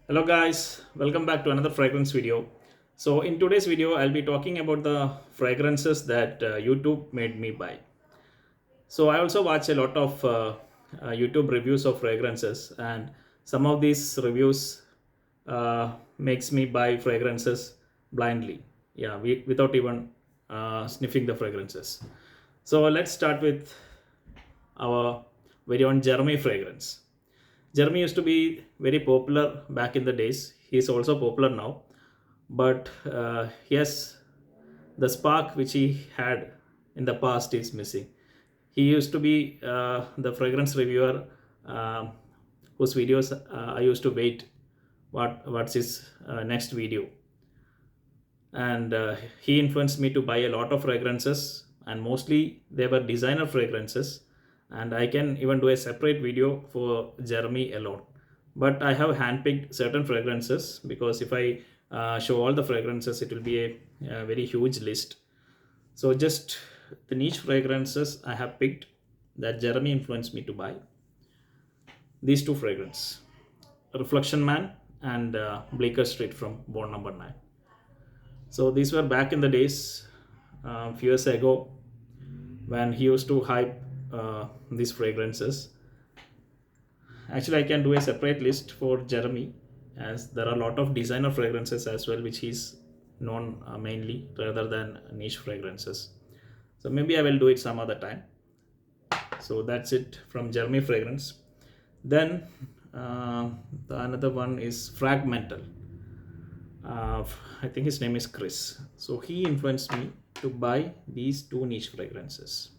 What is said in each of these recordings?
Hello guys, welcome back to another fragrance video. So in today's video, I'll be talking about the fragrances that YouTube made me buy. So I also watch a lot of YouTube reviews of fragrances, and some of these reviews makes me buy fragrances blindly. Yeah, without even sniffing the fragrances. So let's start with our very own Jeremy fragrance. Jeremy used to be very popular back in the days. He is also popular now, but yes, the spark which he had in the past is missing. He used to be the fragrance reviewer whose videos I used to wait. What's his next video? And he influenced me to buy a lot of fragrances, and mostly they were designer fragrances, and I can even do a separate video for Jeremy alone. But I have handpicked certain fragrances because if I show all the fragrances, it will be a very huge list. So just the niche fragrances I have picked that Jeremy influenced me to buy: these two fragrances, Reflection Man and Bleecker Street from Born Number 9. So these were back in the days, few years ago, when he used to hype these fragrances. Actually, I can do a separate list for Jeremy, as there are a lot of designer fragrances as well, which he's known mainly rather than niche fragrances. So maybe I will do it some other time. So that's it from Jeremy fragrance. Then the another one is Fragmental. I think his name is Chris. So he influenced me to buy these two niche fragrances,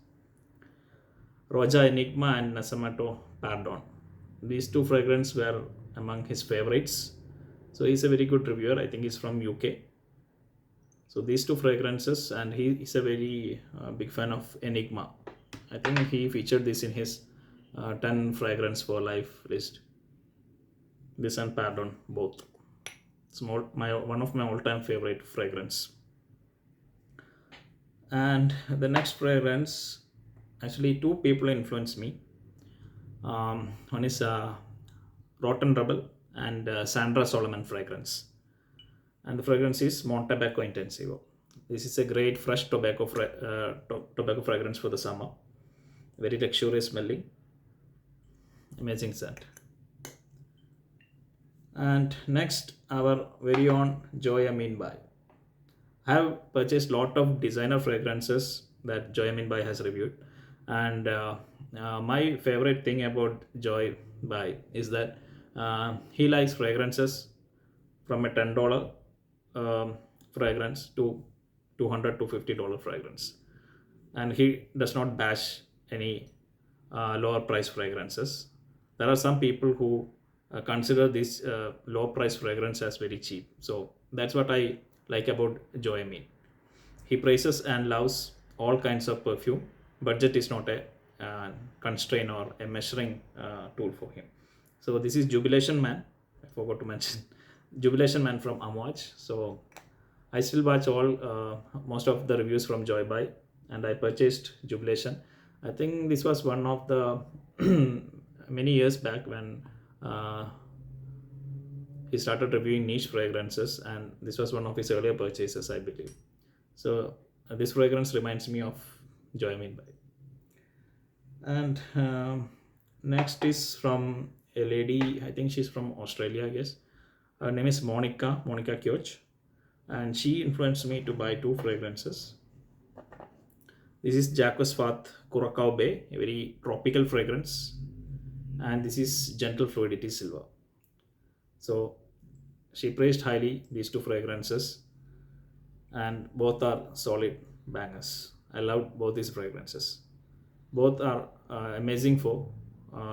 Roja Enigma and Nasamato Pardon. These two fragrances were among his favorites. So he's a very good reviewer. I think he's from UK. So these two fragrances, and he is a very big fan of Enigma. I think he featured this in his 10 fragrance for life list. This and Pardon both. It's my one of my all-time favorite fragrance. And the next fragrance, actually two people influenced me. One is Rotten Rebel and Sandra Solomon fragrance, and the fragrance is Montabaco Intensivo. This is a great fresh tobacco fragrance for the summer. Very luxurious smelling, amazing scent. And next, our very own Joy Amin by. I have purchased lot of designer fragrances that Joy Amin by has reviewed, and my favorite thing about Joy by is that he likes fragrances from a $10 fragrance to 200 to $50 fragrance, and he does not bash any lower price fragrances. There are some people who consider this low price fragrance as very cheap. So that's what I like about Joy Amin. He praises and loves all kinds of perfume. Budget is not a constraint or a measuring tool for him. So this is Jubilation Man. I forgot to mention Jubilation Man from Amouage. So I still watch all most of the reviews from Joy By, and I purchased Jubilation. I think this was one of the many years back when he started reviewing niche fragrances, and this was one of his earlier purchases, I believe. So this fragrance reminds me of Joy By. And next is from a lady, I think she's from Australia, I guess. Her name is Monica Cioch, and she influenced me to buy two fragrances. This is Jacques Fath Curacao Bay, a very tropical fragrance, and this is Gentle Fluidity Silver. So she praised highly these two fragrances, and both are solid bangers. I love both these fragrances. Both are amazing for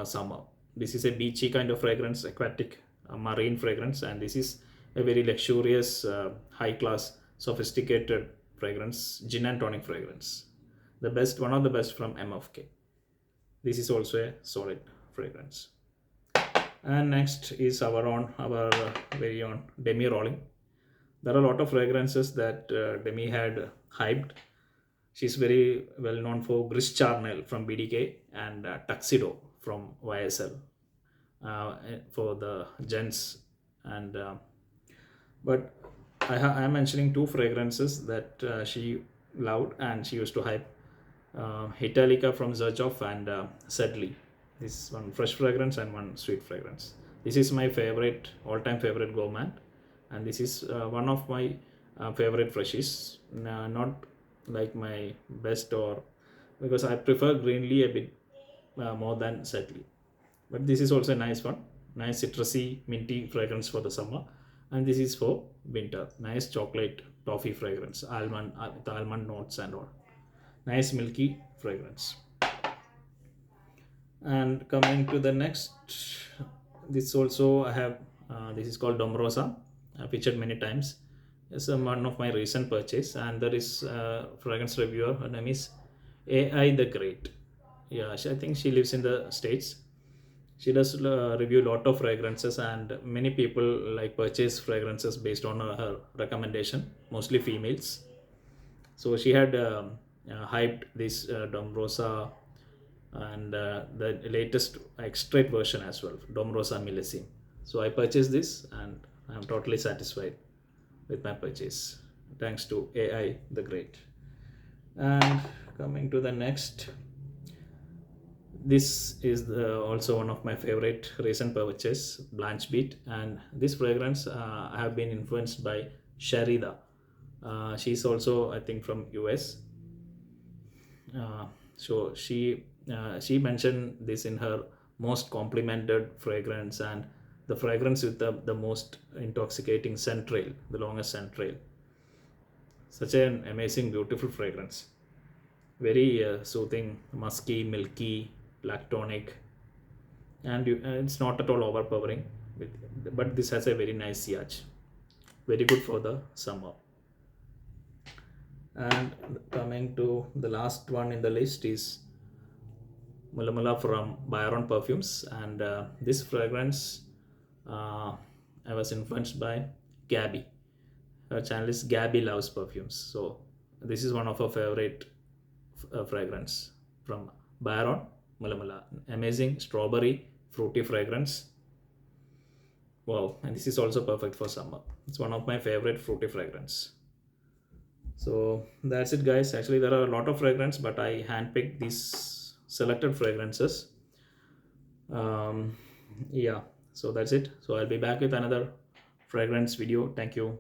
summer. This is a beachy kind of fragrance, aquatic marine fragrance, and this is a very luxurious, high class, sophisticated fragrance, gin and tonic fragrance. The best, one of the best from MFK. This is also a solid fragrance. And next is our very own Demi Rolling. There are a lot of fragrances that Demi had hyped. She's very well known for Gris Charnel from BDK and Tuxedo from YSL for the gents and but I am mentioning two fragrances that she loved and she used to hype. Italica from Cioch and Sedley. This one fresh fragrance and one sweet fragrance. This is my favorite, all-time favorite gourmand, and this is one of my favorite freshies. Not like my best, or because I prefer greenly a bit more than Sedley. But this is also a nice one. Nice citrusy, minty fragrance for the summer, and this is for winter. Nice chocolate toffee fragrance, almond with almond notes and all. Nice milky fragrance. And coming to the next, this also I have. This is called Dom Rosa. I featured many times. It's one of my recent purchase, and there is fragrance reviewer. Her name is AI the Great. Yeah, I think she lives in the States. She does review a lot of fragrances, and many people like purchase fragrances based on her recommendation, mostly females. So she had hyped this Dom Rosa and the latest extract version as well, Dom Rosa Millesime. So I purchased this and I'm totally satisfied with my purchase, thanks to AI the Great. And coming to the next, this is also one of my favorite recent purchase, Blanche Bete, and this fragrance I have been influenced by Sharida. She's also, I think, from US. So she mentioned this in her most complimented fragrance, and the fragrance with the most intoxicating scent trail, the longest scent trail. Such an amazing, beautiful fragrance. Very soothing, musky, milky, lactonic, and it's not at all overpowering. But this has a very nice yacht. Very good for the summer. And coming to the last one in the list is Mula from Byron Perfumes, and this fragrance I was influenced by Gabby. Her channel is Gabby Loves Perfumes. So this is one of her favorite fragrance from Byron Mula. Amazing strawberry fruity fragrance. Wow, and this is also perfect for summer. It's one of my favorite fruity fragrance. So that's it, guys. Actually, there are a lot of fragrance, but I handpicked these selected fragrances. um, yeah, so that's it. So I'll be back with another fragrance video. Thank you.